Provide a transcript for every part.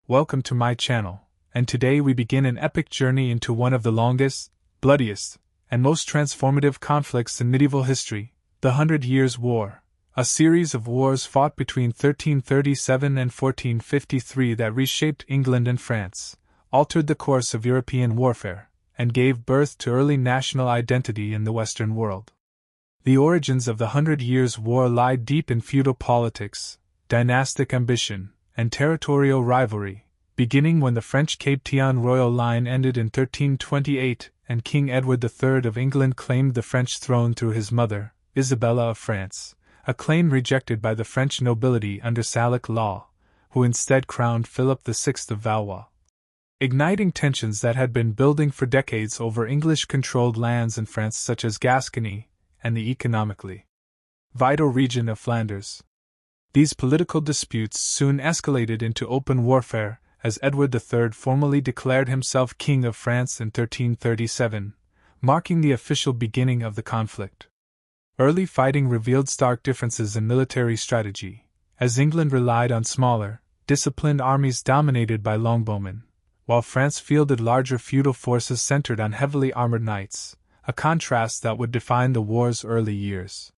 Welcome to my channel, and today we begin an epic journey into one of the longest, bloodiest, and most transformative conflicts in medieval history, the 100 Years' War, a series of wars fought between 1337 and 1453 that reshaped England and France, altered the course of European warfare, and gave birth to early national identity in the Western world. The origins of the 100 Years' War lie deep in feudal politics, dynastic ambition, and territorial rivalry, beginning when the French Cape Tian royal line ended in 1328 and King Edward III of England claimed the French throne through his mother, Isabella of France, a claim rejected by the French nobility under Salic law, who instead crowned Philip VI of Valois. Igniting tensions that had been building for decades over English-controlled lands in France such as Gascony and the economically vital region of Flanders. These political disputes soon escalated into open warfare as Edward III formally declared himself King of France in 1337, marking the official beginning of the conflict. Early fighting revealed stark differences in military strategy, as England relied on smaller, disciplined armies dominated by longbowmen, while France fielded larger feudal forces centered on heavily armored knights, a contrast that would define the war's early years.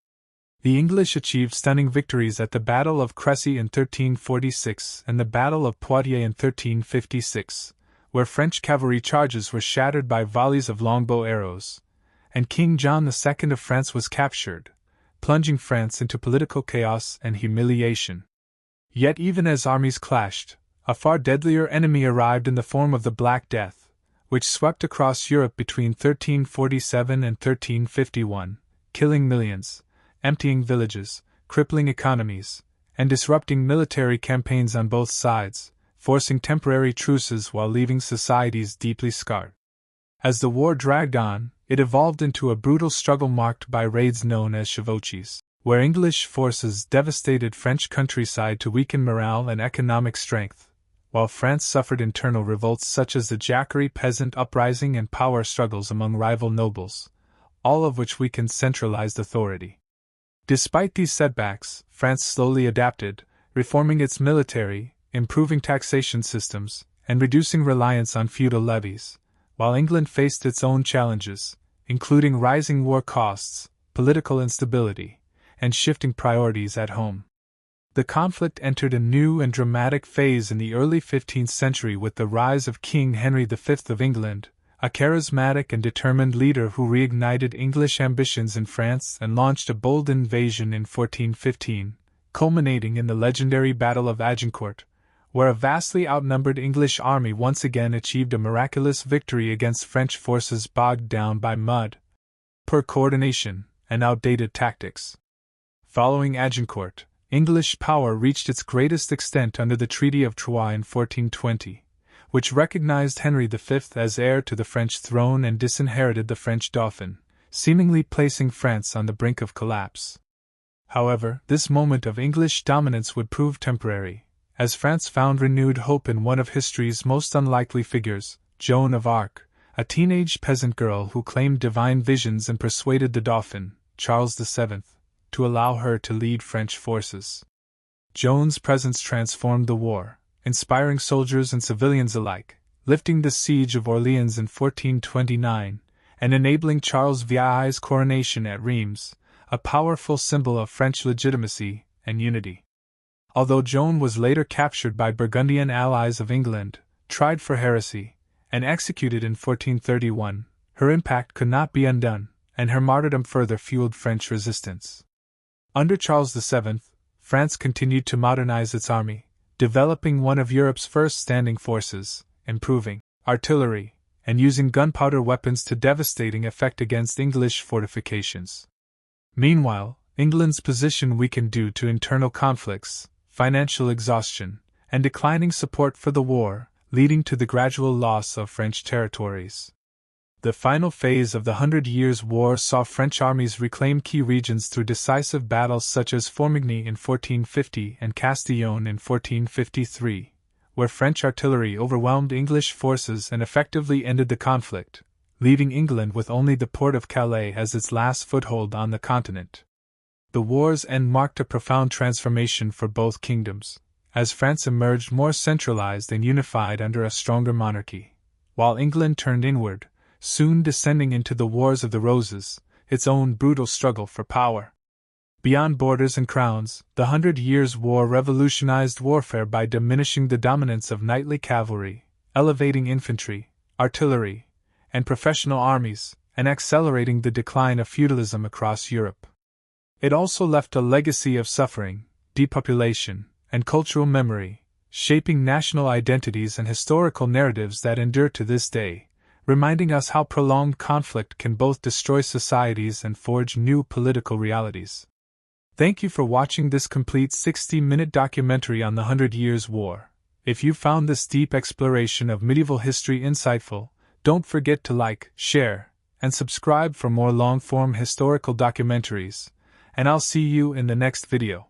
The English achieved stunning victories at the Battle of Crécy in 1346 and the Battle of Poitiers in 1356, where French cavalry charges were shattered by volleys of longbow arrows, and King John II of France was captured, plunging France into political chaos and humiliation. Yet even as armies clashed, a far deadlier enemy arrived in the form of the Black Death, which swept across Europe between 1347 and 1351, killing millions, emptying villages, crippling economies, and disrupting military campaigns on both sides, forcing temporary truces while leaving societies deeply scarred. As the war dragged on, it evolved into a brutal struggle marked by raids known as chevauchés, where English forces devastated French countryside to weaken morale and economic strength, while France suffered internal revolts such as the Jacquerie peasant uprising and power struggles among rival nobles, all of which weakened centralized authority. Despite these setbacks, France slowly adapted, reforming its military, improving taxation systems, and reducing reliance on feudal levies, while England faced its own challenges, including rising war costs, political instability, and shifting priorities at home. The conflict entered a new and dramatic phase in the early 15th century with the rise of King Henry V of England, a charismatic and determined leader who reignited English ambitions in France and launched a bold invasion in 1415, culminating in the legendary Battle of Agincourt, where a vastly outnumbered English army once again achieved a miraculous victory against French forces bogged down by mud, poor coordination, and outdated tactics. Following Agincourt, English power reached its greatest extent under the Treaty of Troyes in 1420. Which recognized Henry V as heir to the French throne and disinherited the French Dauphin, seemingly placing France on the brink of collapse. However, this moment of English dominance would prove temporary, as France found renewed hope in one of history's most unlikely figures, Joan of Arc, a teenage peasant girl who claimed divine visions and persuaded the Dauphin, Charles VII, to allow her to lead French forces. Joan's presence transformed the war, inspiring soldiers and civilians alike, lifting the siege of Orleans in 1429, and enabling Charles VI's coronation at Reims, a powerful symbol of French legitimacy and unity. Although Joan was later captured by Burgundian allies of England, tried for heresy, and executed in 1431, her impact could not be undone, and her martyrdom further fueled French resistance. Under Charles VII, France continued to modernize its army, developing one of Europe's first standing forces, improving artillery, and using gunpowder weapons to devastating effect against English fortifications. Meanwhile, England's position weakened due to internal conflicts, financial exhaustion, and declining support for the war, leading to the gradual loss of French territories. The final phase of the 100 Years' War saw French armies reclaim key regions through decisive battles such as Formigny in 1450 and Castillon in 1453, where French artillery overwhelmed English forces and effectively ended the conflict, leaving England with only the port of Calais as its last foothold on the continent. The war's end marked a profound transformation for both kingdoms, as France emerged more centralized and unified under a stronger monarchy, while England turned inward, soon descending into the Wars of the Roses, its own brutal struggle for power. Beyond borders and crowns, the 100 Years' War revolutionized warfare by diminishing the dominance of knightly cavalry, elevating infantry, artillery, and professional armies, and accelerating the decline of feudalism across Europe. It also left a legacy of suffering, depopulation, and cultural memory, shaping national identities and historical narratives that endure to this day, reminding us how prolonged conflict can both destroy societies and forge new political realities. Thank you for watching this complete 60-minute documentary on the 100 Years' War. If you found this deep exploration of medieval history insightful, don't forget to like, share, and subscribe for more long-form historical documentaries, and I'll see you in the next video.